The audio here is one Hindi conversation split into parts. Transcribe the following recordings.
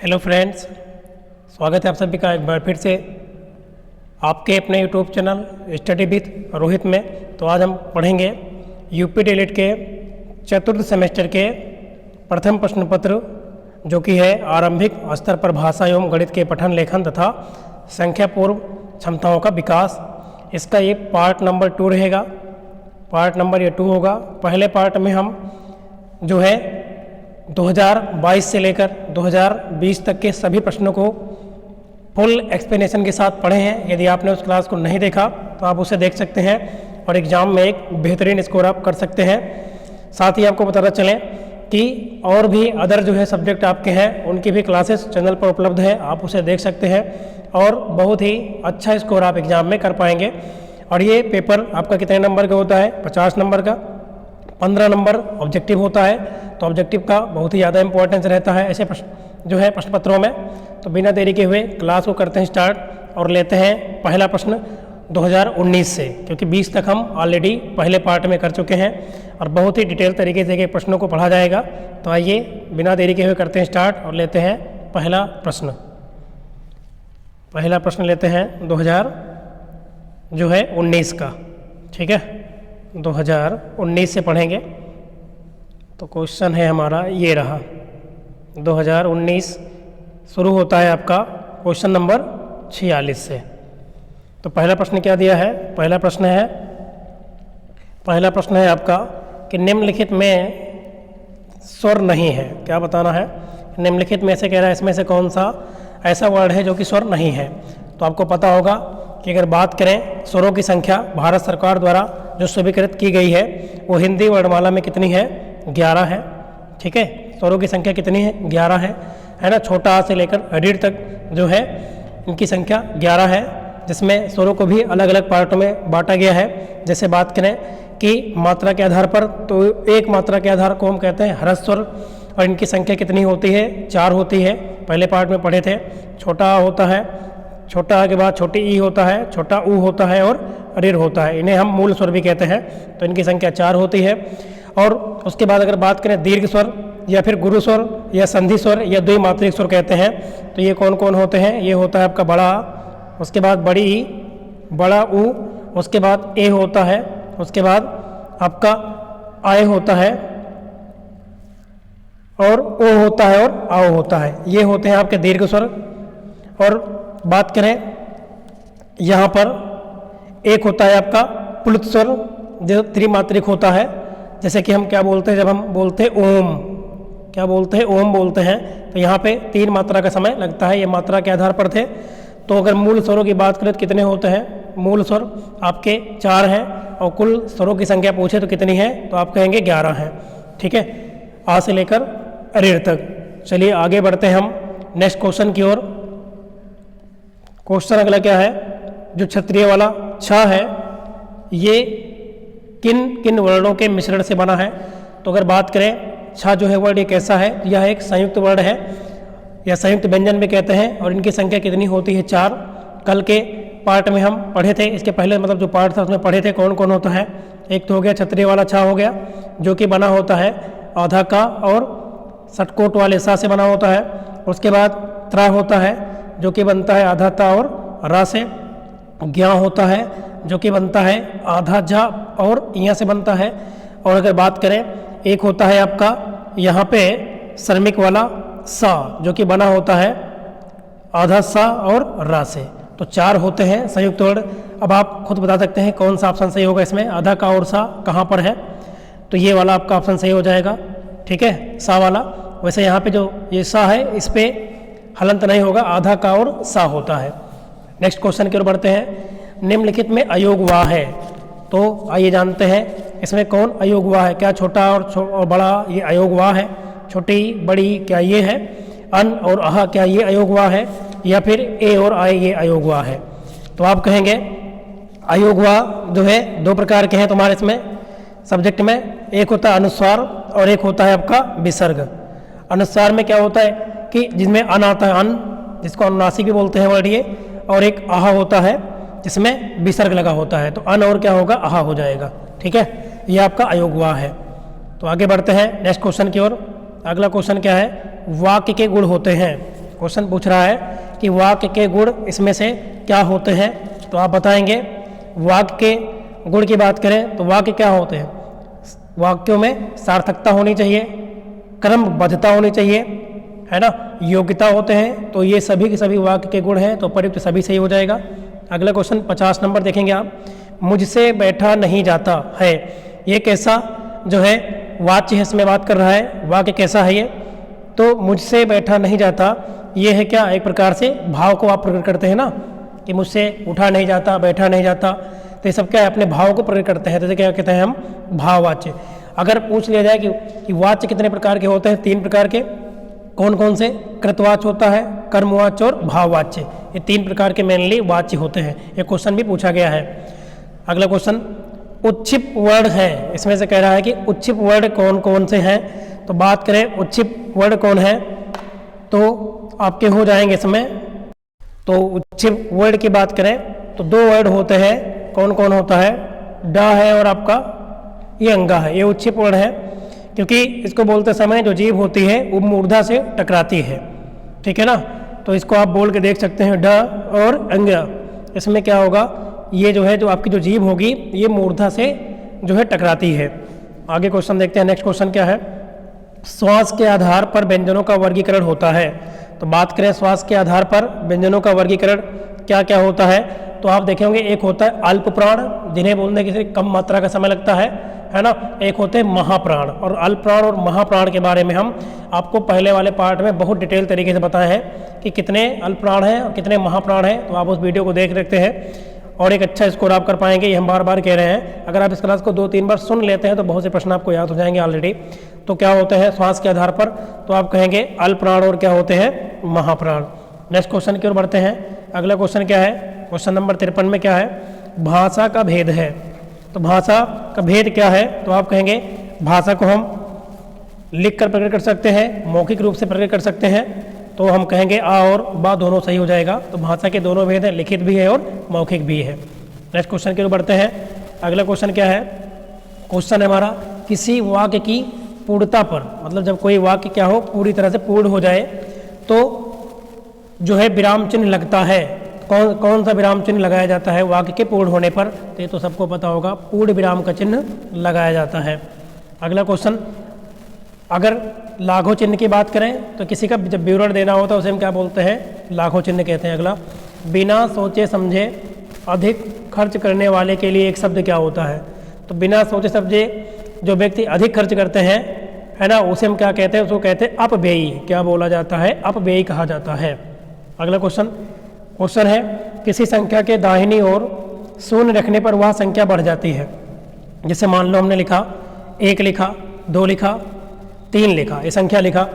हेलो फ्रेंड्स, स्वागत है आप सभी का एक बार फिर से आपके अपने YouTube channel study with Rohit में। तो आज हम पढ़ेंगे यूपी डीएलएड के चतुर्थ सेमेस्टर के प्रथम प्रश्न पत्र, जो कि है आरंभिक स्तर पर भाषा एवं गणित के पठन लेखन तथा संख्या पूर्व क्षमताओं का विकास। इसका ये पार्ट नंबर 2 रहेगा। पार्ट नंबर ये 2 होगा। पहले पार्ट में हम जो है 2022 से लेकर 2020 तक के सभी प्रश्नों को फुल एक्सप्लेनेशन के साथ पढ़े हैं। यदि आपने उस क्लास को नहीं देखा तो आप उसे देख सकते हैं और एग्ज़ाम में एक बेहतरीन स्कोर आप कर सकते हैं। साथ ही आपको बताना चलें कि और भी अदर जो है सब्जेक्ट आपके हैं, उनकी भी क्लासेस चैनल पर उपलब्ध है, आप उसे देख सकते हैं और बहुत ही अच्छा स्कोर आप एग्ज़ाम में कर पाएंगे। और ये पेपर आपका कितने नंबर का होता है? 50 नंबर का। 15 नंबर ऑब्जेक्टिव होता है, तो ऑब्जेक्टिव का बहुत ही ज़्यादा इंपॉर्टेंस रहता है ऐसे प्रश्न जो है प्रश्न पत्रों में। तो बिना देरी के हुए क्लास को करते हैं स्टार्ट और लेते हैं पहला प्रश्न 2019 से, क्योंकि 20 तक हम ऑलरेडी पहले पार्ट में कर चुके हैं और बहुत ही डिटेल तरीके से प्रश्नों को पढ़ा जाएगा। तो आइए बिना देरी के हुए करते हैं स्टार्ट और लेते हैं पहला प्रश्न। पहला प्रश्न लेते हैं 2019 का। ठीक है, 2019 से पढ़ेंगे। तो क्वेश्चन है हमारा ये रहा। 2019 शुरू होता है आपका क्वेश्चन नंबर 46 से। तो पहला प्रश्न क्या दिया है? पहला प्रश्न है आपका कि निम्नलिखित में स्वर नहीं है। क्या बताना है? निम्नलिखित में से कह रहा है इसमें से कौन सा ऐसा वर्ड है जो कि स्वर नहीं है। तो आपको पता होगा कि अगर बात करें स्वरों की संख्या भारत सरकार द्वारा जो स्वीकृत की गई है वो हिंदी वर्णमाला में कितनी है? 11 है। ठीक है, स्वरों की संख्या कितनी है? 11 है ना। छोटा आ से लेकर रीढ़ तक जो है इनकी संख्या 11 है, जिसमें स्वरों को भी अलग अलग पार्टों में बांटा गया है। जैसे बात करें कि मात्रा के आधार पर, तो एक मात्रा के आधार को हम कहते हैं ह्रस्व स्वर, और इनकी संख्या कितनी होती है? 4 होती है। पहले पार्ट में पढ़े थे। छोटा आ होता है, छोटा आ के बाद छोटी ई होता है, छोटा ऊ होता है और ऋ होता है। इन्हें हम मूल स्वर भी कहते हैं। तो इनकी संख्या 4 होती है। और उसके बाद अगर बात करें दीर्घ स्वर या फिर गुरु स्वर या संधि स्वर या द्विमात्रिक स्वर कहते हैं, तो ये कौन कौन होते हैं? ये होता है आपका बड़ा आ, उसके बाद बड़ी ई, बड़ा ऊ, उसके बाद ए होता है, उसके बाद आपका आय होता है और ओ होता है और आओ होता है। ये होते हैं आपके दीर्घ स्वर। और बात करें यहाँ पर एक होता है आपका प्लुत स्वर जो त्रिमात्रिक होता है। जैसे कि हम क्या बोलते हैं जब हम बोलते हैं ओम, क्या बोलते हैं? ओम बोलते हैं। तो यहाँ पे 3 मात्रा का समय लगता है। ये मात्रा के आधार पर थे। तो अगर मूल स्वरों की बात करें तो कितने होते हैं? मूल स्वर आपके 4 हैं और कुल स्वरों की संख्या पूछे तो कितनी है? तो आप कहेंगे 11 है। ठीक है, आ से लेकर ऋ तक। चलिए आगे बढ़ते हैं हम नेक्स्ट क्वेश्चन की ओर। क्वेश्चन अगला क्या है? जो क्षत्रिय वाला छ है ये किन किन वर्णों के मिश्रण से बना है? तो अगर बात करें छ जो है वर्ड ये कैसा है? यह एक संयुक्त वर्ड है या संयुक्त व्यंजन भी कहते हैं। और इनकी संख्या कितनी होती है? 4। कल के पार्ट में हम पढ़े थे, इसके पहले मतलब जो पार्ट था उसमें पढ़े थे कौन कौन होता है। एक तो हो गया क्षत्रिय वाला छ हो गया, जो कि बना होता है आधा का और षटकोट वाले सा से बना होता है। उसके बाद त्रा होता है जो कि बनता है आधा ता और रा से। ज्ञा होता है जो कि बनता है आधा झा और यहाँ से बनता है। और अगर बात करें एक होता है आपका यहाँ पे श्रमिक वाला सा, जो कि बना होता है आधा सा और रा से। तो 4 होते हैं संयुक्त वर्ड। अब आप खुद बता सकते हैं कौन सा ऑप्शन सही होगा इसमें। आधा का और सा कहाँ पर है? तो ये वाला आपका ऑप्शन सही हो जाएगा। ठीक है, सा वाला। वैसे यहाँ पे जो ये सा है इस पे हलंत नहीं होगा, आधा का और सा होता है। नेक्स्ट क्वेश्चन की ओर बढ़ते हैं। निम्नलिखित में अयोग वाह है। तो आइए जानते हैं इसमें कौन अयोग वाह है। क्या छोटा और बड़ा ये अयोग वाह है? छोटी बड़ी क्या ये है? अन और आह क्या ये अयोग वाह है? या फिर ए और आय ये अयोग वाह है? तो आप कहेंगे अयोग वाह जो है 2 प्रकार के हैं तुम्हारे इसमें सब्जेक्ट में। एक होता है अनुस्वार और एक होता है आपका विसर्ग। अनुस्वार में क्या होता है कि जिसमें अन आता है, अन जिसको अनुनासिक भी बोलते हैं वर्ड ये, और एक आह होता है जिसमें विसर्ग लगा होता है। तो अन और क्या होगा? आह हो जाएगा। ठीक है, ये आपका अयोग वाह है। तो आगे बढ़ते हैं नेक्स्ट क्वेश्चन की ओर। अगला क्वेश्चन क्या है? वाक्य के गुण होते हैं। क्वेश्चन पूछ रहा है कि वाक्य के गुण इसमें से क्या होते हैं, तो आप बताएंगे। वाक्य के गुण की बात करें तो वाक्य क्या होते हैं? वाक्यों में सार्थकता होनी चाहिए, क्रमबद्धता होनी चाहिए, है ना, योग्यता होते हैं। तो ये सभी के सभी वाक्य के गुण हैं, तो प्रयुक्त सभी सही हो जाएगा। अगला क्वेश्चन 50 नंबर देखेंगे आप। मुझसे बैठा नहीं जाता है, ये कैसा जो है वाच्य है, इसमें बात कर रहा है। वाक्य कैसा है ये? तो मुझसे बैठा नहीं जाता, ये है क्या? एक प्रकार से भाव को आप प्रकट करते हैं ना, कि मुझसे उठा नहीं जाता, बैठा नहीं जाता, तो ये सब क्या है? अपने भाव को प्रकट करते हैं। जैसे क्या कहते हैं हम? भाववाच्य। अगर पूछ लिया जाए कि वाच्य कितने प्रकार के होते हैं? 3 प्रकार के। कौन कौन से? कृतवाच्य होता है, कर्मवाच्य और भाववाच्य। ये 3 प्रकार के मेनली वाच्य होते हैं। ये क्वेश्चन भी पूछा गया है। अगला क्वेश्चन उच्छिप वर्ण है, इसमें से कह रहा है कि उच्छिप वर्ण कौन कौन से हैं। तो बात करें उच्छिप वर्ण कौन है, तो आपके हो जाएंगे इसमें। तो उच्छिप वर्ण की बात करें तो 2 वर्ण होते हैं। कौन कौन होता है? डा है और आपका ये अंगा है। ये उच्छिप वर्ण है, क्योंकि इसको बोलते समय जो जीभ होती है वो मूर्धा से टकराती है, ठीक है ना। तो इसको आप बोल के देख सकते हैं, ड और अंगा। इसमें क्या होगा? ये जो है, जो आपकी जो जीभ होगी ये मूर्धा से जो है टकराती है। आगे क्वेश्चन देखते हैं। नेक्स्ट क्वेश्चन क्या है? श्वास के आधार पर व्यंजनों का वर्गीकरण होता है। तो बात करें श्वास के आधार पर व्यंजनों का वर्गीकरण क्या क्या होता है, तो आप देखे होंगे एक होता है अल्प प्राण, जिन्हें बोलने के लिए कम मात्रा का समय लगता है ना। एक होते हैं महाप्राण। और अल्प प्राण और महाप्राण के बारे में हम आपको पहले वाले पार्ट में बहुत डिटेल तरीके से बताए हैं कि कितने अल्प प्राण हैं और कितने महाप्राण हैं। तो आप उस वीडियो को देख सकते हैं और एक अच्छा स्कोर आप कर पाएंगे, ये हम बार बार कह रहे हैं। अगर आप इस क्लास को 2-3 बार सुन लेते हैं तो बहुत से प्रश्न आपको याद हो जाएंगे ऑलरेडी। तो क्या होते हैं श्वास के आधार पर? तो आप कहेंगे अल्प प्राण और क्या होते हैं? महाप्राण। नेक्स्ट क्वेश्चन की ओर बढ़ते हैं। अगला क्वेश्चन क्या है? क्वेश्चन नंबर 53 में क्या है? भाषा का भेद है। तो भाषा का भेद क्या है? तो आप कहेंगे भाषा को हम लिख कर प्रकट कर सकते हैं, मौखिक रूप से प्रकट कर सकते हैं। तो हम कहेंगे आ और बा दोनों सही हो जाएगा। तो भाषा के दोनों भेद हैं, लिखित भी है और मौखिक भी है। नेक्स्ट क्वेश्चन की ओर बढ़ते हैं। अगला क्वेश्चन क्या है? क्वेश्चन है हमारा किसी वाक्य की पूर्णता पर, मतलब जब कोई वाक्य क्या हो, पूरी तरह से पूर्ण हो जाए, तो जो है विराम चिन्ह लगता है। कौन कौन सा विराम चिन्ह लगाया जाता है वाक्य के पूर्ण होने पर? तो ये तो सबको पता होगा, पूर्ण विराम का चिन्ह लगाया जाता है। अगला क्वेश्चन, अगर लाघव चिन्ह की बात करें तो किसी का जब विवरण देना होता है उसे हम क्या बोलते हैं? लाघव चिन्ह कहते हैं। अगला, बिना सोचे समझे अधिक खर्च करने वाले के लिए एक शब्द क्या होता है? तो बिना सोचे समझे जो व्यक्ति अधिक खर्च करते हैं, है ना, उसे हम क्या कहते हैं? उसको कहते हैं अपव्ययी। क्या बोला जाता है? अपव्ययी कहा जाता है। अगला क्वेश्चन है किसी संख्या के दाहिनी ओर शून्य रखने पर वह संख्या बढ़ जाती है। जैसे मान लो हमने लिखा 1 लिखा, 2 लिखा, 3 लिखा, ये संख्या लिखा।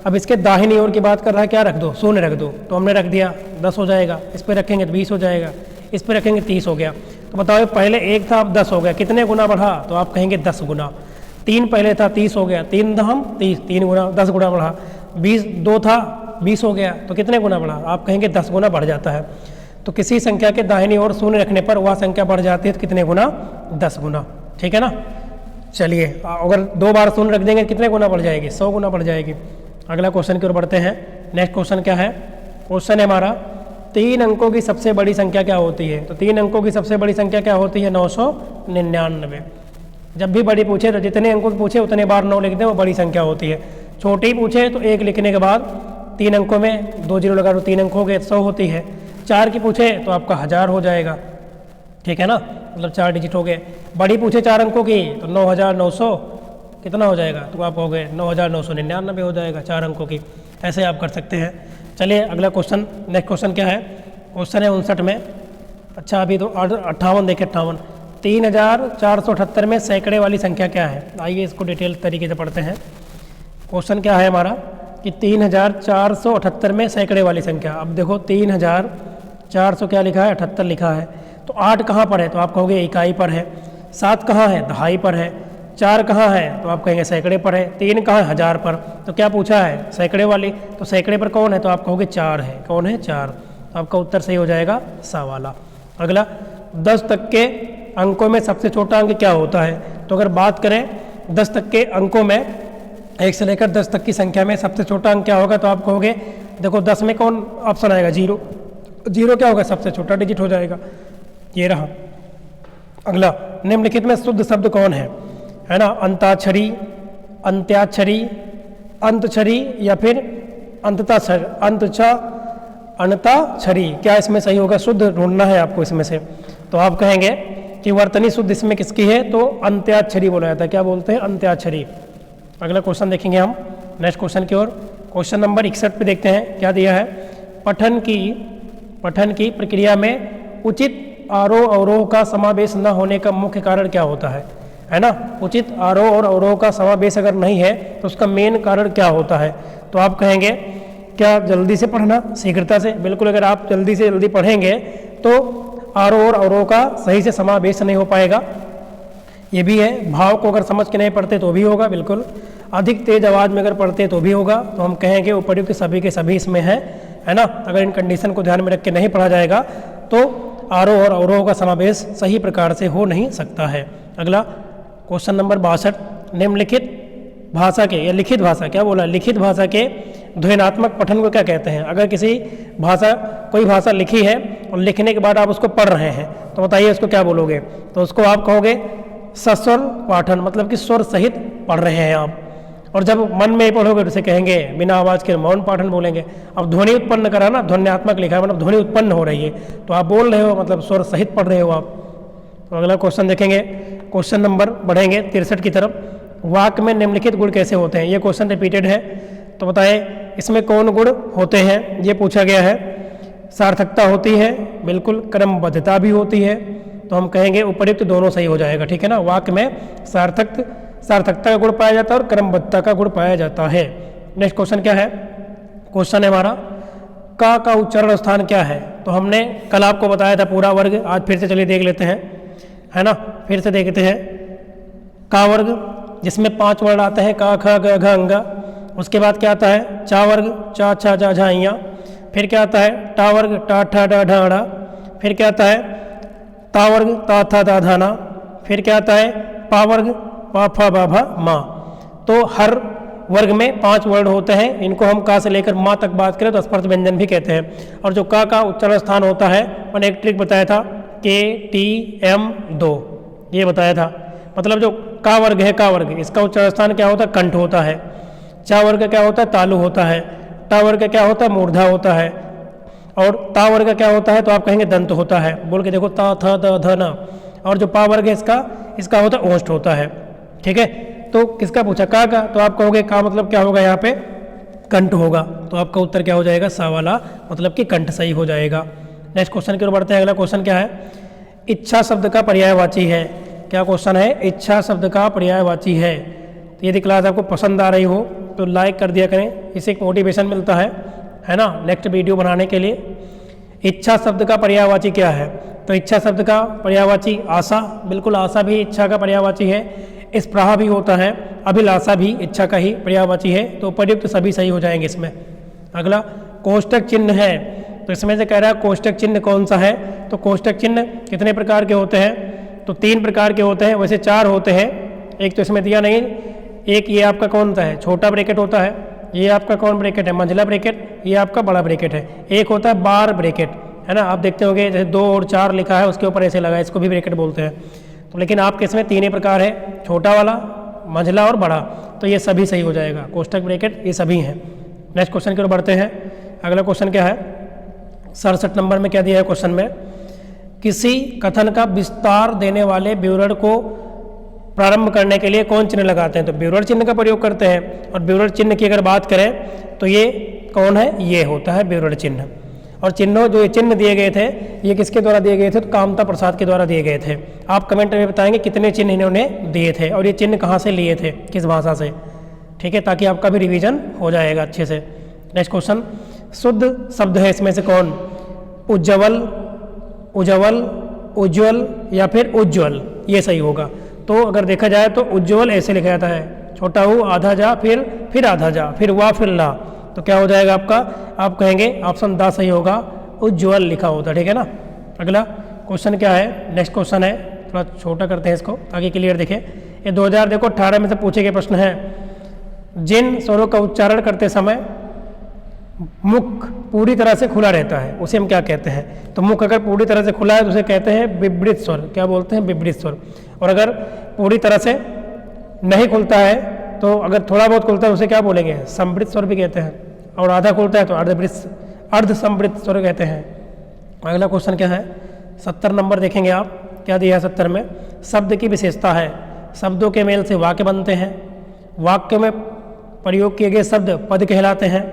अब इसके दाहिनी ओर की बात कर रहा है, क्या रख दो? शून्य रख दो। तो हमने रख दिया, 10 हो जाएगा। इस पर रखेंगे तो 20 हो जाएगा। इस पर रखेंगे 30 हो गया। तो बताओ पहले 1 था, अब 10 हो गया, कितने गुना बढ़ा? तो आप कहेंगे 10 गुना। 3 पहले था, 30 हो गया, 3 था हम 30, 3 गुना 10 गुना बढ़ा। 2 था, 20 हो गया, तो कितने गुना बढ़ा? आप कहेंगे 10 गुना बढ़ जाता है। तो किसी संख्या के दाहिनी ओर शून्य रखने पर वह संख्या बढ़ जाती है, तो कितने गुना? 10 गुना। ठीक है ना। चलिए, अगर 2 बार शून्य रख देंगे कितने गुना बढ़ जाएगी? 100 गुना बढ़ जाएगी। अगला क्वेश्चन की ओर बढ़ते हैं। नेक्स्ट क्वेश्चन क्या है? क्वेश्चन है हमारा 3 अंकों की सबसे बड़ी संख्या क्या होती है? तो 3 अंकों की सबसे बड़ी संख्या क्या होती है? 999। जब भी बड़ी पूछे तो जितने अंकों की पूछे उतने बार 9 लिख दें, वो बड़ी संख्या होती है। छोटी पूछे तो 1 लिखने के बाद 3 अंकों में 2 जीरो लगा दो, 3 अंक हो गए, 100 होती है। 4 की पूछे तो आपका 1000 हो जाएगा। ठीक है ना, मतलब 4 डिजिट हो गए। बड़ी पूछे 4 अंकों की तो 9900 कितना हो जाएगा? तो आप हो गए 9999 हो जाएगा 4 अंकों की। ऐसे आप कर सकते हैं। चलिए अगला क्वेश्चन, नेक्स्ट क्वेश्चन क्या है? क्वेश्चन है 59 में। अच्छा अभी तो 58 देखें, 58। 3478 में सैकड़े वाली संख्या क्या है? आइए इसको डिटेल तरीके से पढ़ते हैं। क्वेश्चन क्या है हमारा कि 3478 में सैकड़े वाली संख्या। अब देखो 3400 क्या लिखा है? 78 लिखा है। तो 8 कहाँ पर है? तो आप कहोगे इकाई पर है। 7 कहाँ है? दहाई पर है। 4 कहाँ है? तो आप कहेंगे सैकड़े पर है। 3 कहाँ है? 1000 पर। तो क्या पूछा है? सैकड़े वाली। तो सैकड़े पर कौन है? तो आप कहोगे 4 है। कौन है? 4। तो आपका उत्तर सही हो जाएगा सा वाला। अगला, 10 तक के अंकों में सबसे छोटा अंक क्या होता है? तो अगर बात करें 10 तक के अंकों में 1 से लेकर 10 तक की संख्या में सबसे छोटा अंक क्या होगा? तो आप कहोगे देखो 10 में कौन ऑप्शन आएगा? 0। 0 क्या होगा? सबसे छोटा डिजिट हो जाएगा, ये रहा। अगला, निम्नलिखित में शुद्ध शब्द कौन है ना? अंताक्षरी, अंत्याक्षरी, अंतछरी या फिर अंतताक्षर, अनताक्षरी, क्या इसमें सही होगा? शुद्ध ढूंढना है आपको इसमें से। तो आप कहेंगे कि वर्तनी शुद्ध इसमें किसकी है? तो अंत्याक्षरी बोला जाता है। क्या बोलते हैं? अंत्याक्षरी। अगला क्वेश्चन देखेंगे हम नेक्स्ट क्वेश्चन की ओर। क्वेश्चन नंबर 61 पे देखते हैं क्या दिया है। पठन की प्रक्रिया में उचित आरोह अवरोह का समावेश न होने का मुख्य कारण क्या होता है ना? उचित आरोह और अवरोह का समावेश अगर नहीं है तो उसका मेन कारण क्या होता है? तो आप कहेंगे क्या जल्दी से पढ़ना, शीघ्रता से? बिल्कुल, अगर आप जल्दी से जल्दी पढ़ेंगे तो आरोह और अवरोह का सही से समावेश नहीं हो पाएगा। ये भी है। भाव को अगर समझ के नहीं पढ़ते तो भी होगा, बिल्कुल। अधिक तेज आवाज़ में अगर पढ़ते तो भी होगा। तो हम कहेंगे उपर्युक्त सभी के सभी इसमें है ना? अगर इन कंडीशन को ध्यान में रख के नहीं पढ़ा जाएगा तो आरोह और अवरोह का समावेश सही प्रकार से हो नहीं सकता है। अगला क्वेश्चन नंबर 62, निम्नलिखित भाषा के या लिखित भाषा, क्या बोला? लिखित भाषा के ध्वन्यात्मक पठन को क्या कहते हैं? अगर कोई भाषा लिखी है और लिखने के बाद आप उसको पढ़ रहे हैं तो बताइए उसको क्या बोलोगे? तो उसको आप कहोगे सस्वर पाठन, मतलब कि स्वर सहित पढ़ रहे हैं आप। और जब मन में पढ़ोगे तो उसे कहेंगे बिना आवाज़ के मौन पाठन बोलेंगे। अब ध्वनि उत्पन्न करा ना, ध्वन्यात्मक लिखा है मतलब ध्वनि उत्पन्न हो रही है, तो आप बोल रहे हो मतलब स्वर सहित पढ़ रहे हो आप। तो अगला क्वेश्चन देखेंगे, क्वेश्चन नंबर बढ़ेंगे 63 की तरफ। वाक्य में निम्नलिखित गुण कैसे होते हैं? ये क्वेश्चन रिपीटेड है, तो बताएं इसमें कौन गुण होते हैं? ये पूछा गया है। सार्थकता होती है, बिल्कुल। क्रमबद्धता भी होती है, तो हम कहेंगे उपर्युक्त दोनों सही हो जाएगा, ठीक है ना? वाक्य में सार्थकता का गुण पाया जाता है और क्रमबद्धता का गुण पाया जाता है। नेक्स्ट क्वेश्चन क्या है? क्वेश्चन है हमारा का उच्चारण स्थान क्या है? तो हमने कल आपको बताया था पूरा वर्ग, आज फिर से चलिए देख लेते हैं, है ना? फिर से देखते हैं। का वर्ग जिसमें 5 वर्ण आते हैं, का ख ग घ अंग। उसके बाद क्या आता है? चा वर्ग, चा छा जा झा इया। फिर क्या आता है? टा वर्ग, टा ठा डा ढा ड़ा। फिर क्या आता है? ता वर्ग, ता था दा धा ना। फिर क्या आता है? पा वर्ग, पा फा बा भा मा। तो हर वर्ग में 5 वर्ण होते हैं। इनको हम का से लेकर माँ तक बात करें तो स्पर्श व्यंजन भी कहते हैं। और जो का उच्चारण स्थान होता है, मैंने एक ट्रिक बताया था, KTM2, ये बताया था। मतलब जो का वर्ग है, का वर्ग, इसका उच्चारण स्थान क्या होता है? कंठ होता है। चा वर्ग क्या होता है? तालु होता है। टा वर्ग क्या होता है? मूर्धा होता है। और ता वर्ग क्या होता है? तो आप कहेंगे दंत होता है। बोल के देखो, ता थ द ध न। और जो पा वर्ग है इसका होता है ओष्ठ होता है, ठीक है? तो किसका पूछा? का। तो आप कहोगे का मतलब क्या होगा? यहाँ पे कंठ होगा। तो आपका उत्तर क्या हो जाएगा? सा वाला, मतलब कि कंठ सही हो जाएगा। नेक्स्ट क्वेश्चन की ओर बढ़ते हैं। अगला क्वेश्चन क्या है? इच्छा शब्द का पर्यायवाची है। क्या क्वेश्चन है? इच्छा शब्द का पर्यायवाची है। तो यदि क्लास आपको पसंद आ रही हो तो लाइक कर दिया करें, इससे एक मोटिवेशन मिलता है ना, नेक्स्ट वीडियो बनाने के लिए। इच्छा शब्द का पर्यायवाची क्या है? तो इच्छा शब्द का पर्यायवाची आशा, बिल्कुल, आशा भी इच्छा का पर्यायवाची है। स्पृहा भी होता है, अभिलाषा भी इच्छा का ही पर्यायवाची है। तो उपयुक्त सभी सही हो जाएंगे इसमें। अगला कोष्टक चिन्ह है, तो इसमें से कह रहा है कोष्टक चिन्ह कौन सा है? तो कोष्टक चिन्ह कितने प्रकार के होते हैं? तो 3 प्रकार के होते हैं, वैसे 4 होते हैं। एक तो इसमें दिया नहीं, एक ये आपका कौन सा है? छोटा ब्रैकेट होता है। ये आपका कौन ब्रैकेट है? मंझला ब्रैकेट। ये आपका बड़ा ब्रैकेट है। एक होता है बार ब्रैकेट, है ना? आप देखते होंगे जैसे 2 और 4 लिखा है, उसके ऊपर ऐसे लगा है, इसको भी ब्रैकेट बोलते हैं। तो लेकिन आपके इसमें 3 ही प्रकार है, छोटा वाला, मंझला और बड़ा। तो ये सभी सही हो जाएगा, कोष्टक ब्रैकेट ये सभी हैं। नेक्स्ट क्वेश्चन की ओर बढ़ते हैं। अगला क्वेश्चन क्या है? 67 नंबर में क्या दिया है क्वेश्चन में? किसी कथन का विस्तार देने वाले विवरण को प्रारंभ करने के लिए कौन चिन्ह लगाते हैं? तो विवरण चिन्ह का प्रयोग करते हैं। और विवरण चिन्ह की अगर बात करें तो ये कौन है? ये होता है विवरण चिन्ह। और जो ये चिन्ह दिए गए थे, ये किसके द्वारा दिए गए थे? तो कामता प्रसाद के द्वारा दिए गए थे। आप कमेंट में बताएंगे कितने चिन्ह इन्होंने दिए थे और ये चिन्ह कहाँ से लिए थे, किस भाषा से, ठीक है? ताकि आपका भी रिवीजन हो जाएगा अच्छे से। नेक्स्ट क्वेश्चन, शुद्ध शब्द है इसमें से कौन? उज्ज्वल, उज्ज्वल, उज्ज्वल या फिर उज्ज्वल, ये सही होगा। तो अगर देखा जाए तो उज्ज्वल ऐसे लिखा जाता है, छोटा ऊ आधा जा, फिर आधा जा, फिर वाह, फिर ला। तो क्या हो जाएगा आपका? आप कहेंगे ऑप्शन द सही होगा, उज्ज्वल लिखा होता, ठीक है ना? अगला क्वेश्चन क्या है? नेक्स्ट क्वेश्चन है, थोड़ा छोटा करते हैं इसको ताकि क्लियर दिखे। ये 2018 में से पूछे गए प्रश्न है। जिन स्वरों का उच्चारण करते समय मुख पूरी तरह से खुला रहता है उसे हम क्या कहते हैं? तो मुख अगर पूरी तरह से खुला है तो उसे कहते हैं विवृत स्वर। क्या बोलते हैं? विवृत स्वर। और अगर पूरी तरह से नहीं खुलता है तो अगर थोड़ा बहुत खुलता है उसे क्या बोलेंगे? संवृत स्वर भी कहते हैं। और आधा खुलता है तो अर्ध संवृत स्वर कहते हैं। अगला क्वेश्चन क्या है? 70 नंबर देखेंगे आप, क्या दिया है 70 में? शब्द की विशेषता है, शब्दों के मेल से वाक्य बनते हैं, वाक्य में प्रयोग किए गए शब्द पद कहलाते हैं,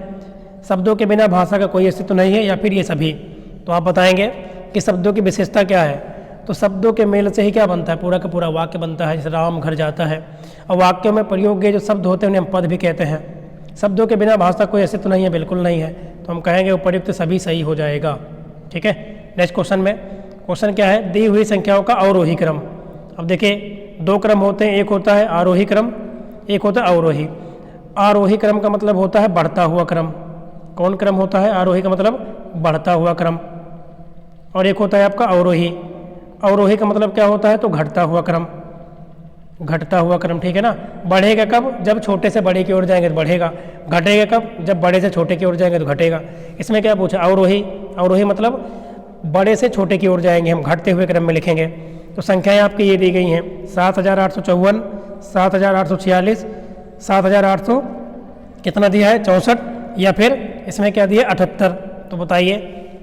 शब्दों के बिना भाषा का कोई अस्तित्व नहीं है, या फिर ये सभी। तो आप बताएंगे कि शब्दों की विशेषता क्या है? तो शब्दों के मेल से ही क्या बनता है? पूरा का पूरा वाक्य बनता है। जैसे राम घर जाता है, और वाक्यों में प्रयोग के जो शब्द होते हैं उन्हें हम पद भी कहते हैं। शब्दों के बिना भाषा कोई अस्तित्व नहीं है, बिल्कुल नहीं है, तो हम कहेंगे उपयुक्त सभी सही हो जाएगा। ठीक है। नेक्स्ट क्वेश्चन में, क्वेश्चन क्या है? दी हुई संख्याओं का अवरोही क्रम। अब देखिए 2 क्रम होते हैं, एक होता है आरोही क्रम, एक होता है अवरोही। आरोही क्रम का मतलब होता है बढ़ता हुआ क्रम। कौन क्रम होता है? आरोही का मतलब बढ़ता हुआ क्रम। और एक होता है आपका अवरोही। अवरोही का मतलब क्या होता है? तो घटता हुआ क्रम, घटता हुआ क्रम। ठीक है ना। बढ़ेगा कब? जब छोटे से बड़े की ओर जाएंगे तो बढ़ेगा। घटेगा कब? जब बड़े से छोटे की ओर जाएंगे तो घटेगा। इसमें क्या पूछा? अवरोही। अवरोही मतलब बड़े से छोटे की ओर जाएंगे, हम घटते हुए क्रम में लिखेंगे। तो संख्याएं आपकी ये दी गई हैं 7854, 7846, 7800 कितना दिया है? 64, या फिर इसमें क्या दिया? 78। तो बताइए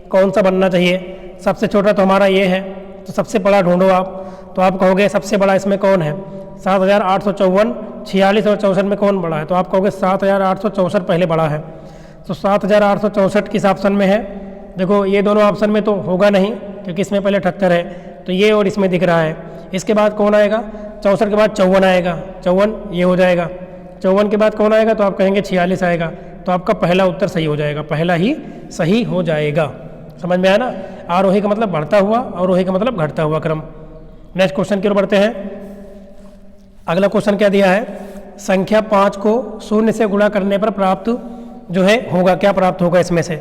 कौन सा बनना चाहिए? सबसे छोटा तो हमारा ये है, तो सबसे बड़ा ढूंढो आप। तो आप कहोगे सबसे बड़ा इसमें कौन है? 7854, 46 और 64 में कौन बड़ा है? तो आप कहोगे 7864 पहले बड़ा है। तो 7864 किस ऑप्शन में है? देखो ये दोनों ऑप्शन में तो होगा नहीं, क्योंकि इसमें पहले 78 है, तो ये और इसमें दिख रहा है। इसके बाद कौन आएगा? 64 के बाद 54 आएगा, 54 ये हो जाएगा। 54 के बाद कौन आएगा? तो आप कहेंगे 46 आएगा। तो आपका पहला उत्तर सही हो जाएगा, पहला ही सही हो जाएगा। समझ में आया ना? आरोही का मतलब बढ़ता हुआ, अवरोही का मतलब घटता हुआ क्रम। नेक्स्ट क्वेश्चन की ओर बढ़ते हैं। अगला क्वेश्चन क्या दिया है? संख्या 5 को 0 से गुणा करने पर प्राप्त जो है होगा, क्या प्राप्त होगा इसमें से?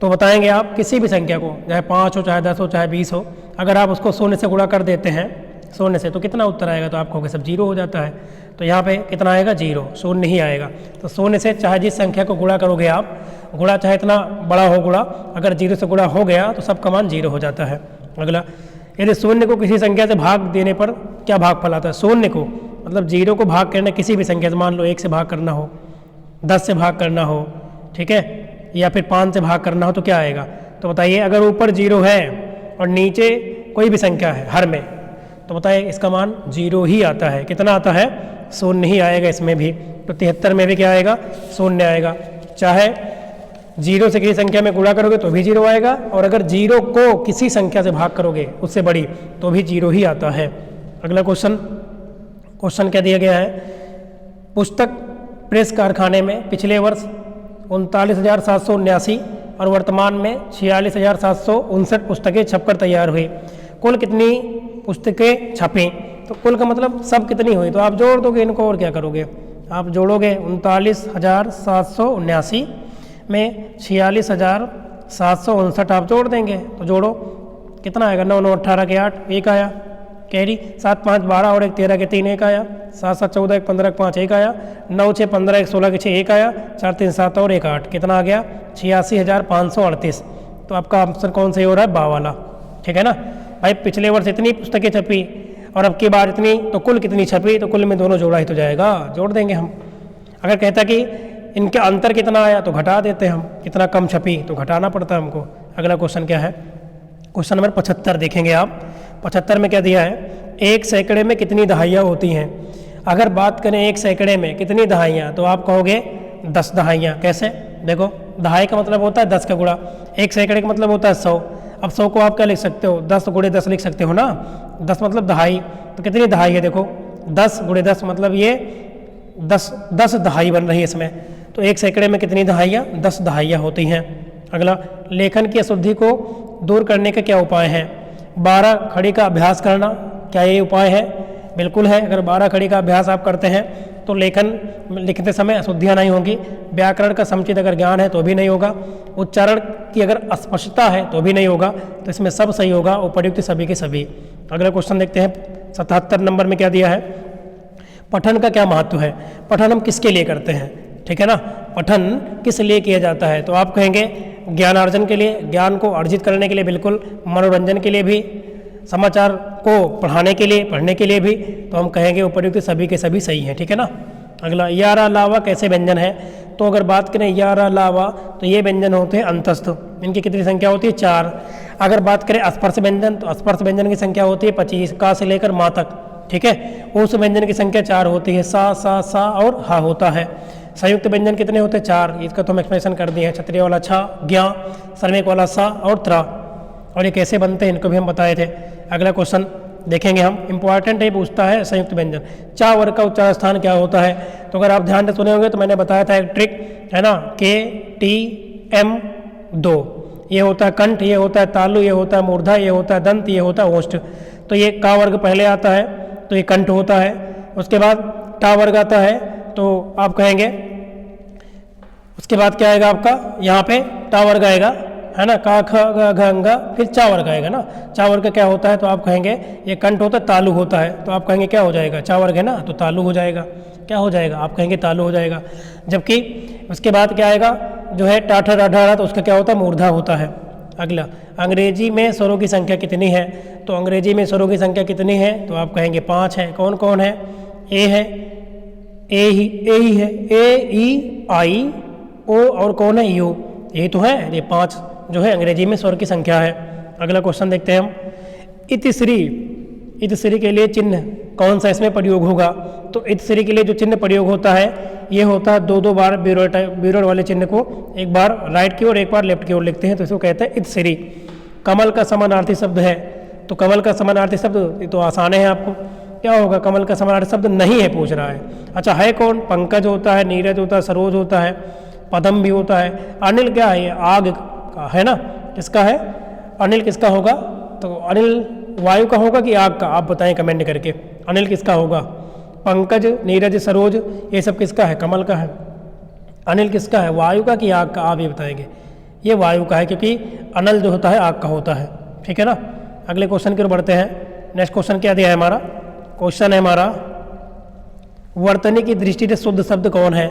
तो बताएंगे आप किसी भी संख्या को, चाहे 5 हो, चाहे 10 हो, चाहे 20 हो, अगर आप उसको 0 से गुणा कर देते हैं 0 से, तो कितना उत्तर आएगा? तो आप कहोगे सब 0 हो जाता है। तो यहाँ पे कितना आएगा? 0, 0 ही आएगा। तो 0 से चाहे जिस संख्या को गुणा करोगे आप, गुणा चाहे इतना बड़ा हो गुणा, अगर 0 से गुणा हो गया तो सबका मान 0 हो जाता है। अगला, यदि 0 को किसी संख्या से भाग देने पर क्या भागफल आता है? 0 को मतलब 0 को भाग करना किसी भी संख्या से, मान लो 1 से भाग करना हो, 10 से भाग करना हो, ठीक है, या फिर 5 से भाग करना हो, तो क्या आएगा? तो बताइए अगर ऊपर 0 है और नीचे कोई भी संख्या है हर में, तो बताइए इसका मान 0 ही आता है। कितना आता है? 0 ही आएगा इसमें भी। तो 73 में भी क्या आएगा? 0 आएगा। चाहे 0 से किसी संख्या में गुणा करोगे तो भी 0 आएगा, और अगर 0 को किसी संख्या से भाग करोगे उससे बड़ी, तो भी 0 ही आता है। अगला क्वेश्चन क्या दिया गया है? पुस्तक प्रेस कारखाने में पिछले वर्ष 39,779 और वर्तमान में 46,759 पुस्तकें छपकर तैयार हुई। कुल कितनी पुस्तकें छपी? तो कुल का मतलब सब कितनी हुई, तो आप जोड़ दोगे इनको और क्या करोगे? आप जोड़ोगे 39,779 में 46,759 आप जोड़ देंगे, तो जोड़ो कितना आएगा? 9 9 18 के 8, एक आया कैरी, 7 5 12 और 1 13 के 3, एक आया, 7 7 14 1 15 के 5, एक आया, 9 6 15 1 16 के 6, एक आया, 4 3 7 और 1 8, कितना आ गया? 86,538। तो आपका आंसर कौन सही हो रहा है? बा वाला। ठीक है ना भाई? पिछले वर्ष इतनी पुस्तकें छपी और अब की बार इतनी, तो कुल कितनी छपी? तो कुल में दोनों जोड़ा ही तो जाएगा, जोड़ देंगे हम। अगर कहता कि इनका अंतर कितना आया तो घटा देते हम, कितना कम छपी तो घटाना पड़ता है हमको। अगला क्वेश्चन क्या है? क्वेश्चन नंबर 75 देखेंगे आप। 75 में क्या दिया है? 1 सैकड़े में कितनी दहाइयाँ होती हैं? अगर बात करें 1 सैकड़े में कितनी दहाइयाँ, तो आप कहोगे 10 दहाइयाँ। कैसे? देखो दहाई का मतलब होता है 10 का गुणा, 1 सैकड़े का मतलब होता है 100। अब 100 को आप क्या लिख सकते हो? 10 गुणे 10 लिख सकते हो ना, 10 मतलब दहाई। तो कितनी दहाई है? देखो 10 गुणे 10 मतलब ये 10 दहाई बन रही है इसमें। तो 1 सैकड़े में कितनी दहाइयाँ? 10 दहाइयाँ होती हैं। अगला, लेखन की अशुद्धि को दूर करने के क्या उपाय हैं? 12 खड़ी का अभ्यास करना, क्या ये उपाय है? बिल्कुल है। अगर 12 खड़ी का अभ्यास आप करते हैं तो लेखन लिखते समय अशुद्धियाँ नहीं होंगी। व्याकरण का समुचित अगर ज्ञान है तो भी नहीं होगा। उच्चारण की अगर अस्पष्टता है तो भी नहीं होगा। तो इसमें सब सही होगा, उपयुक्त सभी के सभी। अगला क्वेश्चन देखते हैं 77 नंबर में क्या दिया है? पठन का क्या महत्व है? पठन हम किसके लिए करते हैं? ठीक है ना। पठन किस लिए किया जाता है, तो आप कहेंगे ज्ञानार्जन के लिए, ज्ञान को अर्जित करने के लिए बिल्कुल, मनोरंजन के लिए भी, समाचार को पढ़ाने के लिए, पढ़ने के लिए भी, तो हम कहेंगे उपर्युक्त सभी के सभी सही हैं, ठीक है ना। अगला यारा लावा कैसे व्यंजन है, तो अगर बात करें यारा लावा तो ये व्यंजन होते हैं अंतस्थ, इनकी कितनी संख्या होती है 4। अगर बात करें स्पर्श व्यंजन तो स्पर्श व्यंजन की संख्या होती है 25, का से लेकर माँ तक, ठीक है। उस व्यंजन की संख्या 4 होती है, सा और हा होता है। संयुक्त व्यंजन कितने होते हैं 4, इसका तो हम एक्सप्लेनेशन कर दिए हैं, क्षत्रिय वाला छा, ज्ञा, श्रमिक वाला सा और त्रा, और ये कैसे बनते हैं इनको भी हम बताए थे। अगला क्वेश्चन देखेंगे हम, इंपॉर्टेंट है, पूछता है संयुक्त व्यंजन, चा वर्ग का उच्चार स्थान क्या होता है, तो अगर आप ध्यान से सुने होंगे तो मैंने बताया था एक ट्रिक, है ना, के टी एम 2, ये होता है कंठ, ये होता है तालु, ये होता है मूर्धा, ये होता है दंत, ये होता है ओष्ठ। तो ये का वर्ग पहले आता है तो ये कंठ होता है, उसके बाद टा वर्ग आता है तो आप कहेंगे, उसके बाद क्या आएगा आपका, यहाँ पे टा वर्ग आएगा, है ना, का ख ग घ अंगा, फिर चा वर्ग आएगा ना। चा वर्ग क्या होता है, तो आप कहेंगे ये कंठ होता है, तालु होता है, तो आप कहेंगे क्या हो जाएगा, चा वर्ग है ना तो तालु हो जाएगा, क्या हो जाएगा, आप कहेंगे तालु हो जाएगा। जबकि उसके बाद क्या आएगा, जो है टाठा डाढ़ा, तो उसका क्या होता है, मूर्धा होता है। अगला, अंग्रेजी में स्वरों की संख्या कितनी है, तो अंग्रेजी में स्वरों की संख्या कितनी है, तो आप कहेंगे 5 है। कौन कौन है, ए है, ए ही है, ए ई आई ओ, और कौन है, यू, यही तो है, ये 5 जो है अंग्रेजी में स्वर की संख्या है। अगला क्वेश्चन देखते हैं हम, इतिश्री, इतिश्री के लिए चिन्ह कौन सा इसमें प्रयोग होगा, तो इतिश्री के लिए जो चिन्ह प्रयोग होता है ये होता है 2-2 बार ब्यूरोट वाले चिन्ह को एक बार राइट की ओर एक बार लेफ्ट की ओर लिखते हैं, तो इसको कहते हैं इतिश्री। कमल का समानार्थी शब्द है, तो कमल का समानार्थी शब्द ये तो आसान है, आपको क्या होगा, कमल का समानार्थी शब्द नहीं है पूछ रहा है। अच्छा है कौन, पंकज होता है, नीरज होता है, सरोज होता है, पदम भी होता है। अनिल क्या है, ये आग का है ना, किसका है, अनिल किसका होगा, तो अनिल वायु का होगा कि आग का, आप बताएं कमेंट करके, अनिल किसका होगा। पंकज, नीरज, सरोज ये सब किसका है, कमल का है। अनिल किसका है, वायु का कि आग का, आप ये बताएंगे। ये वायु का है क्योंकि अनल जो होता है आग का होता है, ठीक है ना। अगले क्वेश्चन की ओर बढ़ते हैं। नेक्स्ट क्वेश्चन क्या दिया है हमारा, क्वेश्चन है हमारा वर्तनी की दृष्टि से शुद्ध शब्द कौन है,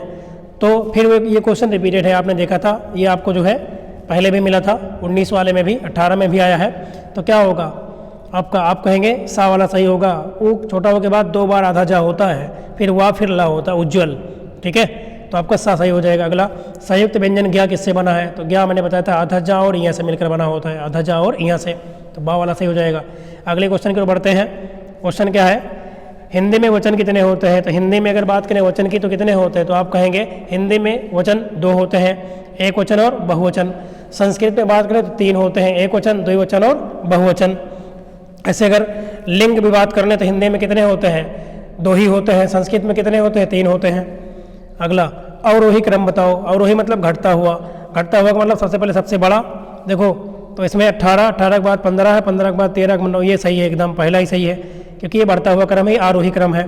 तो फिर ये क्वेश्चन रिपीटेड है, आपने देखा था, ये आपको जो है पहले भी मिला था, 19 वाले में भी, 18 में भी आया है। तो क्या होगा आपका, आप कहेंगे सा वाला सही होगा, ऊ छोटा हो के बाद 2 बार आधा जा होता है, फिर वाह फिर ला होता है, उज्ज्वल, ठीक है, तो आपका सा सही हो जाएगा। अगला, संयुक्त व्यंजन ज्ञा किससे बना है, तो ज्ञा मैंने बताया था आधा जा और इया से मिलकर बना होता है, आधा जा और इया से, तो बा वाला सही हो जाएगा। अगले क्वेश्चन की ओर बढ़ते हैं। क्वेश्चन क्या है, हिंदी में वचन कितने होते हैं, तो हिंदी में अगर बात करें वचन की तो कितने होते हैं, तो आप कहेंगे हिंदी में वचन 2 होते हैं, एक वचन और बहुवचन। संस्कृत में बात करें तो 3 होते हैं, एक वचन, द्विवचन और बहुवचन। ऐसे अगर लिंग भी बात कर लें तो हिंदी में कितने होते हैं, 2 ही होते हैं, संस्कृत में कितने होते हैं, 3 होते हैं। अगला, अवरोही क्रम बताओ, अवरोही मतलब घटता हुआ, घटता हुआ का मतलब सबसे पहले सबसे बड़ा, देखो तो इसमें 18 के बाद 15 है, 15 के बाद 13 9, ये सही है एकदम, पहला ही सही है क्योंकि ये बढ़ता हुआ क्रम है, आरोही क्रम है।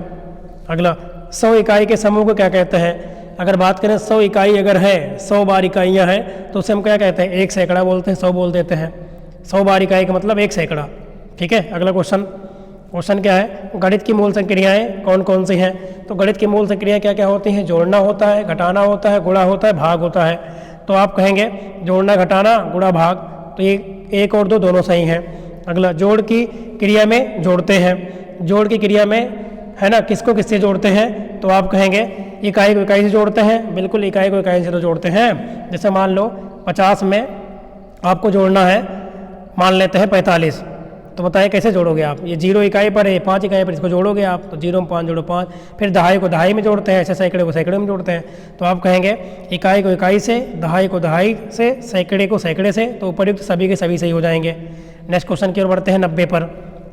अगला, 100 इकाई के समूह को क्या कहते हैं, अगर बात करें 100 इकाई अगर है, 100 बार इकाइयाँ हैं तो उसे हम क्या कहते हैं, 1 सैकड़ा बोलते हैं, 100 बोल देते हैं। 100 बार इकाई का मतलब 1 सैकड़ा, ठीक है। अगला क्वेश्चन क्या है, गणित की मूल संक्रियाएं कौन कौन सी हैं, तो गणित की मूल संक्रियाएं क्या क्या होती हैं, जोड़ना होता है, घटाना होता है, गुणा होता है, भाग होता है। तो आप कहेंगे जोड़ना, घटाना, गुणा, भाग, तो ये 1 और 2 दोनों सही हैं। अगला, जोड़ की क्रिया में जोड़ते हैं, जोड़ की क्रिया में है ना किसको किससे जोड़ते हैं, तो आप कहेंगे इकाई को इकाई से जोड़ते हैं, बिल्कुल इकाई को इकाई से तो जोड़ते हैं। जैसे मान लो 50 में आपको जोड़ना है, मान लेते हैं 45, तो बताइए कैसे जोड़ोगे आप, ये 0 इकाई पर है, 5 इकाई पर, इसको जोड़ोगे आप, तो 0 में 5 जोड़ो 5, फिर दहाई को दहाई में जोड़ते हैं, ऐसे सैकड़े को सैकड़े में जोड़ते हैं। तो आप कहेंगे इकाई को इकाई से, दहाई को दहाई से, सैकड़े को सैकड़े से, तो उपर्युक्त सभी के सभी सही हो जाएंगे। नेक्स्ट क्वेश्चन की ओर बढ़ते हैं 90 पर।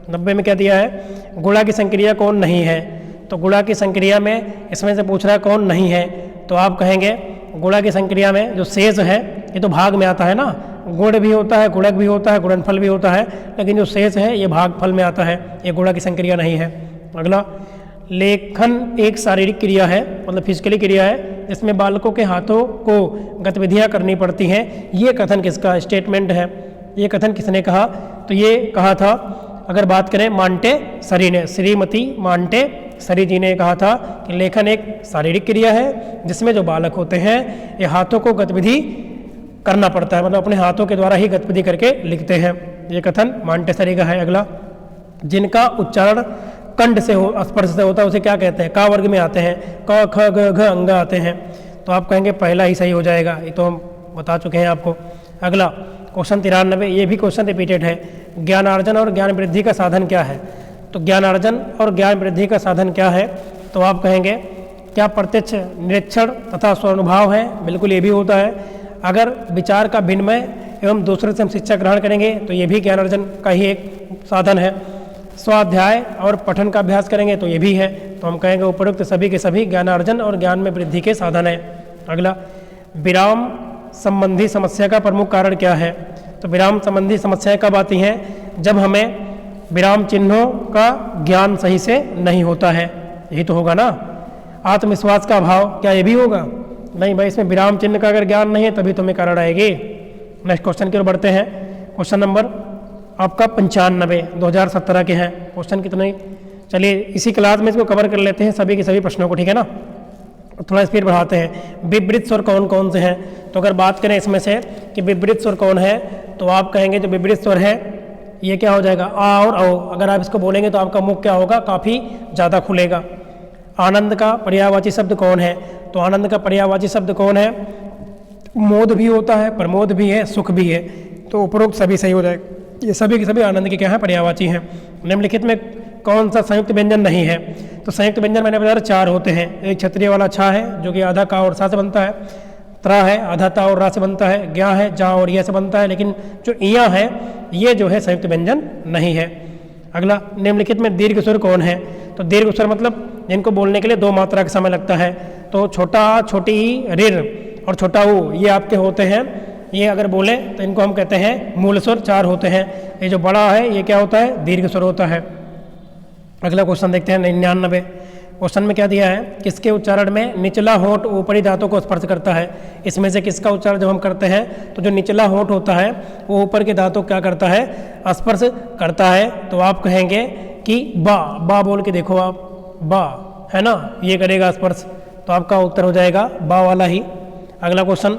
90 में क्या दिया है, गुणा की संक्रिया कौन नहीं है, तो गुणा की संक्रिया में इसमें से पूछ रहा है कौन नहीं है, तो आप कहेंगे गुणा की संक्रिया में जो शेष है ये तो भाग में आता है ना, गुण भी होता है, गुणक भी होता है, गुणनफल भी होता है, लेकिन जो शेष है ये भागफल में आता है, ये गुणा की संक्रिया नहीं है। अगला, लेखन एक शारीरिक क्रिया है, मतलब फिजिकली क्रिया है, जिसमें बालकों के हाथों को गतिविधियां करनी पड़ती हैं। ये कथन किसका स्टेटमेंट है, ये कथन किसने कहा, तो ये कहा था अगर बात करें मांटे सरी ने, श्रीमती मांटे सरी जी ने कहा था कि लेखन एक शारीरिक क्रिया है जिसमें जो बालक होते हैं ये हाथों को गतिविधि करना पड़ता है, मतलब अपने हाथों के द्वारा ही गतिविधि करके लिखते हैं। ये कथन मांटेसरी का है। अगला, जिनका उच्चारण कंठ से हो, स्पर्श से होता है उसे क्या कहते हैं? का वर्ग में आते हैं, क ख ग घ अंग आते हैं। तो आप कहेंगे पहला ही सही हो जाएगा, ये तो हम बता चुके हैं आपको। अगला क्वेश्चन 93, ये भी क्वेश्चन रिपीटेड है। ज्ञानार्जन और ज्ञान वृद्धि का साधन क्या है? तो ज्ञानार्जन और ज्ञान वृद्धि का साधन क्या है? तो आप कहेंगे क्या प्रत्यक्ष निरीक्षण तथा स्वानुभव है? बिल्कुल ये भी होता है। अगर विचार का विनिमय एवं दूसरे से हम शिक्षा ग्रहण करेंगे तो ये भी ज्ञानार्जन का ही एक साधन है। स्वाध्याय और पठन का अभ्यास करेंगे तो ये भी है। तो हम कहेंगे उपरोक्त सभी के सभी ज्ञानार्जन और ज्ञान में वृद्धि के साधन है। अगला, विराम संबंधी समस्या का प्रमुख कारण क्या है? तो विराम संबंधी समस्याएं कब आती हैं? जब हमें विराम चिन्हों का ज्ञान सही से नहीं होता है। यही तो होगा ना। आत्मविश्वास का अभाव, क्या ये भी होगा? नहीं भाई, इसमें विराम चिन्ह का अगर ज्ञान नहीं है तभी तुम्हें कारण आएगी। नेक्स्ट क्वेश्चन की ओर बढ़ते हैं। क्वेश्चन नंबर आपका 95 2017 के हैं। क्वेश्चन कितने? चलिए इसी क्लास में इसको कवर कर लेते हैं सभी के सभी प्रश्नों को, ठीक है ना। थोड़ा स्पीड बढ़ाते हैं। विपरीत स्वर कौन कौन से हैं? तो अगर बात करें इसमें से कि विपरीत स्वर कौन है, तो आप कहेंगे जो विपरीत स्वर है ये क्या हो जाएगा? आ और औ। अगर आप इसको बोलेंगे तो आपका मुख क्या होगा? काफ़ी ज़्यादा खुलेगा। आनंद का पर्यायवाची शब्द कौन है? तो आनंद का पर्यायवाची शब्द कौन है? मोद भी होता है, प्रमोद भी है, सुख भी है। तो उपरोक्त सभी सही हो जाएगा। ये सभी के सभी आनंद के क्या है? पर्यायवाची हैं। निम्नलिखित में कौन सा संयुक्त व्यंजन नहीं है? तो संयुक्त व्यंजन मैंने बताया 4 होते हैं। एक क्षत्रिय वाला छा है जो कि आधा का और सा से बनता है, त्रा है आधा ता और रा से बनता है, ज्ञा है जा और यह से बनता है, लेकिन जो इया है ये जो है संयुक्त व्यंजन नहीं है। अगला, निम्नलिखित में दीर्घ स्वर कौन है? तो दीर्घ स्वर मतलब जिनको बोलने के लिए 2 मात्रा का समय लगता है। तो छोटा आ, छोटी ई, रिर और छोटा ऊ ये आपके होते हैं। ये अगर बोले तो इनको हम कहते हैं मूल स्वर। 4 होते हैं। ये जो बड़ा है ये क्या होता है? दीर्घ स्वर होता है। अगला क्वेश्चन देखते हैं 99। क्वेश्चन में क्या दिया है? किसके उच्चारण में निचला होंठ ऊपरी दांतों को स्पर्श करता है? इसमें से किसका उच्चारण जब हम करते हैं तो जो निचला होंठ होता है वो ऊपर के दांतों को क्या करता है? स्पर्श करता है। तो आप कहेंगे कि बा। बा बोल के देखो आप, बा है ना, ये करेगा स्पर्श। तो आपका उत्तर हो जाएगा बा वाला ही। अगला क्वेश्चन,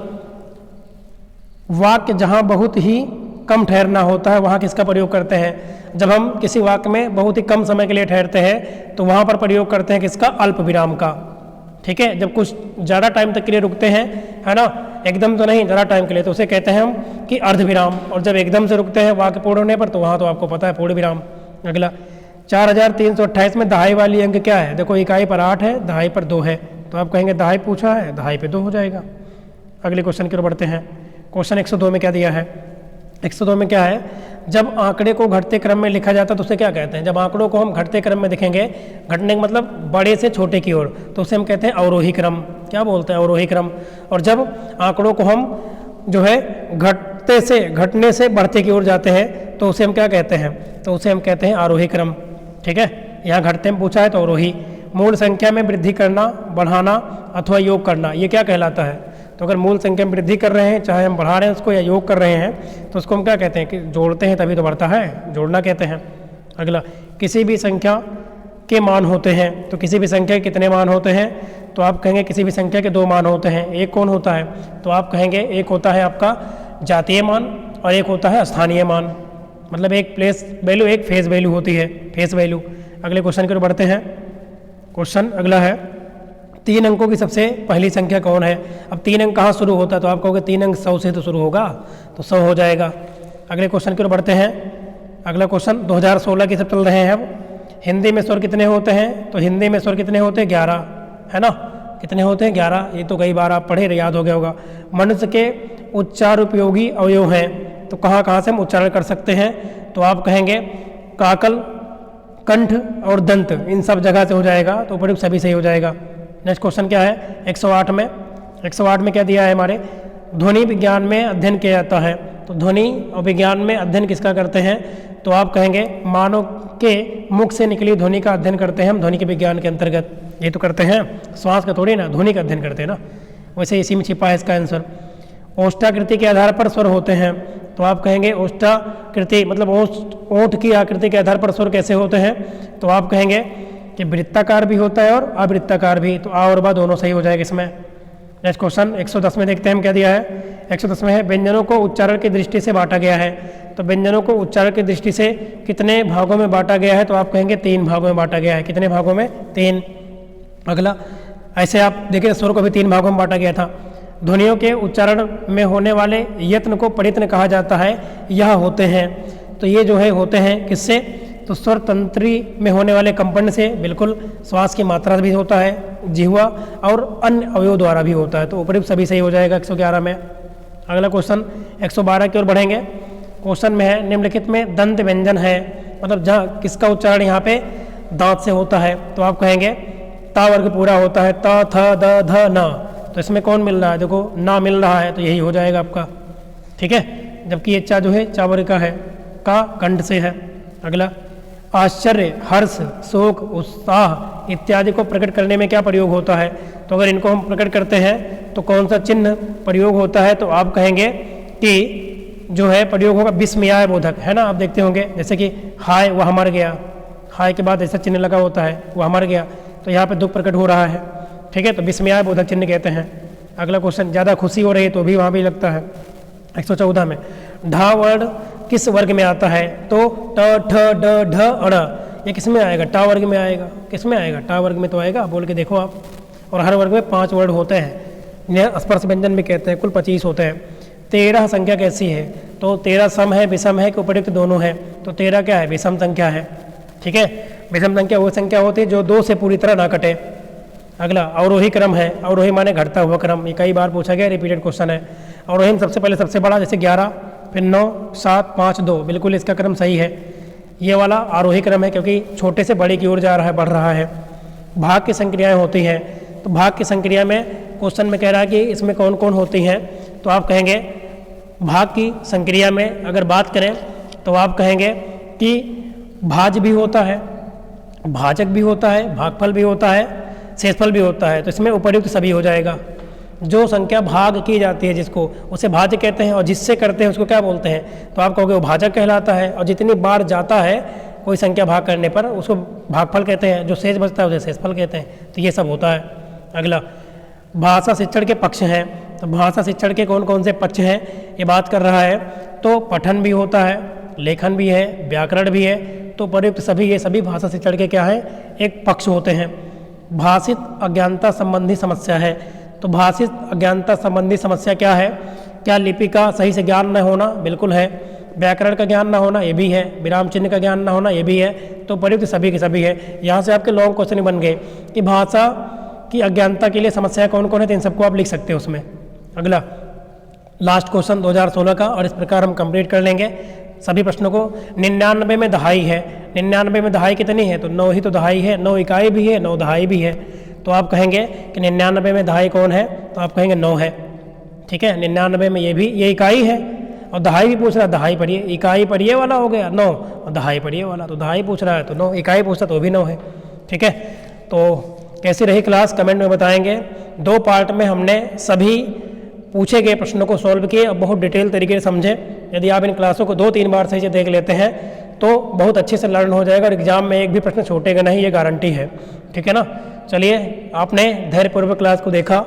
वाक्य जहाँ बहुत ही कम ठहरना होता है वहाँ किसका प्रयोग करते हैं? जब हम किसी वाक्य में बहुत ही कम समय के लिए ठहरते हैं तो वहाँ पर प्रयोग करते हैं किसका? अल्प विराम का। ठीक है, जब कुछ ज़्यादा टाइम तक के लिए रुकते हैं, है ना, एकदम तो नहीं, ज़्यादा टाइम के लिए, तो उसे कहते हैं हम कि अर्ध विराम। और जब एकदम से रुकते हैं वाक्य पूर्ण होने पर तो वहाँ तो आपको पता है पूर्ण विराम। अगला, 4328 में दहाई वाली अंक क्या है? देखो इकाई पर 8 है, दहाई पर 2 है। तो आप कहेंगे दहाई पूछा है, दहाई पे 2 हो जाएगा। अगले क्वेश्चन की ओर बढ़ते हैं। क्वेश्चन 102 में क्या दिया है? 102 में क्या है? जब आंकड़े को घटते क्रम में लिखा जाता है तो उसे क्या कहते हैं? जब आंकड़ों को हम घटते क्रम में दिखेंगे, घटने का मतलब बड़े से छोटे की ओर, तो उसे हम कहते हैं अवरोही क्रम। क्या बोलते हैं? अवरोही क्रम। और जब आंकड़ों को हम जो है घटने से बढ़ते की ओर जाते हैं तो उसे हम क्या कहते हैं? तो उसे हम कहते हैं आरोही क्रम। ठीक है, यहाँ घटते में पूछा है तो अवरोही। मूल संख्या में वृद्धि करना, बढ़ाना अथवा योग करना, ये क्या कहलाता है? तो अगर मूल संख्या में वृद्धि कर रहे हैं, चाहे हम बढ़ा रहे हैं उसको या योग कर रहे हैं, तो उसको हम क्या कहते हैं? कि जोड़ते हैं तभी तो बढ़ता है, जोड़ना कहते हैं। अगला, किसी भी संख्या के मान होते हैं। तो किसी भी संख्या के कितने मान होते हैं? तो आप कहेंगे किसी भी संख्या के 2 मान होते हैं। एक कौन होता है? तो आप कहेंगे एक होता है आपका जातीय मान और एक होता है स्थानीय मान। मतलब एक प्लेस वैल्यू, एक फेस वैल्यू होती है, फेस वैल्यू। अगले क्वेश्चन की ओर बढ़ते हैं। क्वेश्चन अगला है 3 अंकों की सबसे पहली संख्या कौन है? अब 3 अंक कहाँ शुरू होता है? तो आप कहोगे 3 अंक 100 से तो शुरू होगा, तो 100 हो जाएगा। अगले क्वेश्चन की ओर बढ़ते हैं। अगला क्वेश्चन 2016 की सब चल रहे हैं। अब हिंदी में स्वर कितने होते हैं? तो हिंदी में स्वर कितने होते हैं? 11, है ना। कितने होते हैं? 11। ये तो कई बार आप पढ़े, याद हो गया होगा। मनुष्य के उच्चार उपयोगी अवयव हैं, तो कहाँ कहाँ से हम उच्चारण कर सकते हैं? तो आप कहेंगे काकल, कंठ और दंत, इन सब जगह से हो जाएगा। तो उपयुक्त सभी सही हो जाएगा। नेक्स्ट क्वेश्चन क्या है? 108 में। 108 में क्या दिया है हमारे? ध्वनि विज्ञान में अध्ययन किया जाता है। तो ध्वनि और विज्ञान में अध्ययन किसका करते हैं? तो आप कहेंगे मानव के मुख से निकली ध्वनि का अध्ययन करते हैं हम ध्वनि के विज्ञान के अंतर्गत। ये तो करते हैं, श्वास का थोड़ी ना, ध्वनि का अध्ययन करते हैं ना। वैसे इसी में छिपा है इसका आंसर। ओष्ठाकृति के आधार पर स्वर होते हैं। तो आप कहेंगे ओष्ठाकृति मतलब ओठ की आकृति के आधार पर स्वर कैसे होते हैं? तो आप कहेंगे कि वृत्ताकार भी होता है और अवृत्ताकार भी, तो आ और बा दोनों सही हो जाएगा इसमें। नेक्स्ट क्वेश्चन 110 में देखते हैं हम क्या दिया है। 110 में है व्यंजनों को उच्चारण की दृष्टि से बांटा गया है। तो व्यंजनों को उच्चारण की दृष्टि से कितने भागों में बांटा गया है, तो आप कहेंगे 3 भागों में बांटा गया है। कितने भागों में? 3। अगला ऐसे आप देखिए स्वर को भी 3 भागों में बांटा गया था। ध्वनियों के उच्चारण में होने वाले यत्न को परियत्न कहा जाता है। यह होते हैं, तो ये जो है होते हैं किससे? तो स्वर तंत्री में होने वाले कंपन से, बिल्कुल। श्वास की मात्रा भी होता है, जिह्वा और अन्य अवयव द्वारा भी होता है। तो उपयुक्त सभी सही हो जाएगा 111 में। अगला क्वेश्चन 112 की ओर बढ़ेंगे। क्वेश्चन में है निम्नलिखित में दंत व्यंजन है, मतलब जहाँ किसका उच्चारण यहाँ पे दांत से होता है, तो आप कहेंगे ता वर्ग पूरा होता है, त थ द ध न। तो इसमें कौन मिल रहा है? देखो ना मिल रहा है, तो यही हो जाएगा आपका, ठीक है। जबकि ये चा जो है चा वर्ग का है, का कंठ से है। अगला आश्चर्य, हर्ष, शोक, उत्साह इत्यादि को प्रकट करने में क्या प्रयोग होता है? तो अगर इनको हम प्रकट करते हैं तो कौन सा चिन्ह प्रयोग होता है? तो आप कहेंगे कि जो है प्रयोग होगा विस्मयाय बोधक, है ना। आप देखते होंगे जैसे कि हाय वह मर गया, हाय के बाद ऐसा चिन्ह लगा होता है, वह मर गया, तो यहाँ पे दुख प्रकट हो रहा है, ठीक है। तो विस्मयाय बोधक चिन्ह कहते हैं। अगला क्वेश्चन ज़्यादा खुशी हो रही है तो भी वहाँ भी लगता है। 114 में ढा वर्ण किस वर्ग में आता है? तो ट ठ ड ढ अड़, ये किस में आएगा? टा वर्ग में आएगा। किस में आएगा? टा वर्ग में तो आएगा, बोल के देखो आप। और हर वर्ग में 5 वर्ड होते हैं, इन्हें स्पर्श व्यंजन भी कहते हैं। कुल 25 होते हैं। 13 संख्या कैसी है? तो 13 सम है, विषम है कि उपयुक्त दोनों है? तो 13 क्या है? विषम संख्या है, ठीक है। विषम संख्या वो संख्या होती है जो 2 से पूरी तरह ना कटे। अगला अवरोही क्रम है, अवरोही माने घटता हुआ क्रम, ये कई बार पूछा गया, रिपीटेड क्वेश्चन है। अवरोही में सबसे पहले सबसे बड़ा, जैसे 11, फिर 9, 7, 5, 2, बिल्कुल इसका क्रम सही है। ये वाला आरोही क्रम है क्योंकि छोटे से बड़े की ओर जा रहा है, बढ़ रहा है। भाग की संक्रियाएं होती हैं, तो भाग की संक्रिया में क्वेश्चन में कह रहा है कि इसमें कौन कौन होती हैं, तो आप कहेंगे भाग की संक्रिया में अगर बात करें तो आप कहेंगे कि भाज भी होता है, भाजक भी होता है, भागफल भी होता है, शेषफल भी होता है। तो इसमें उपयुक्त सभी हो जाएगा। जो संख्या भाग की जाती है जिसको, उसे भाज्य कहते हैं, और जिससे करते हैं उसको क्या बोलते हैं? तो आप कहोगे वो भाजक कहलाता है। और जितनी बार जाता है कोई संख्या भाग करने पर उसको भागफल कहते हैं, जो शेष बचता है उसे शेषफल कहते हैं। तो ये सब होता है। अगला भाषा शिक्षण के पक्ष हैं, तो भाषा शिक्षण के कौन कौन से पक्ष हैं ये बात कर रहा है। तो पठन भी होता है, लेखन भी है, व्याकरण भी है। तो प्रयुक्त सभी ये सभी भाषा शिक्षण के क्या है? एक पक्ष होते हैं। भाषित अज्ञानता संबंधी समस्या है, तो भाषित अज्ञानता संबंधी समस्या क्या है? क्या लिपि का सही से ज्ञान न होना? बिल्कुल है। व्याकरण का ज्ञान ना होना? ये भी है। विराम चिन्ह का ज्ञान ना होना? ये भी है। तो प्रयुक्त सभी के सभी है। यहाँ से आपके लॉन्ग क्वेश्चन बन गए कि भाषा की अज्ञानता के लिए समस्या कौन कौन है, तो इन सबको आप लिख सकते हो उसमें। अगला लास्ट क्वेश्चन 2016 का, और इस प्रकार हम कंप्लीट कर लेंगे सभी प्रश्नों को। 99 में दहाई है, 99 में दहाई कितनी है? तो 9 ही तो दहाई है, 9 इकाई भी है, 9 दहाई भी है। तो आप कहेंगे कि 99 में दहाई कौन है? तो आप कहेंगे 9 है, ठीक है। 99 में ये इकाई है, और दहाई भी पूछ रहा है, दहाई पढ़िए, इकाई पढ़िए वाला हो गया 9, और दहाई पढ़िए वाला, तो दहाई पूछ रहा है तो 9, इकाई पूछता तो भी 9 है, ठीक है। तो कैसी रही क्लास कमेंट में बताएंगे। 2 पार्ट में हमने सभी पूछे गए प्रश्नों को सॉल्व किए और बहुत डिटेल तरीके से समझे। यदि आप इन क्लासों को 2-3 बार सही से देख लेते हैं तो बहुत अच्छे से लर्न हो जाएगा, और एग्जाम में एक भी प्रश्न छूटेगा नहीं, ये गारंटी है, ठीक है ना। चलिए, आपने धैर्यपूर्वक क्लास को देखा,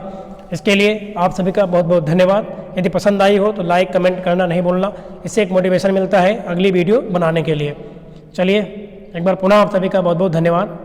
इसके लिए आप सभी का बहुत बहुत धन्यवाद। यदि पसंद आई हो तो लाइक कमेंट करना नहीं भूलना, इससे एक मोटिवेशन मिलता है अगली वीडियो बनाने के लिए। चलिए, एक बार पुनः आप सभी का बहुत बहुत धन्यवाद।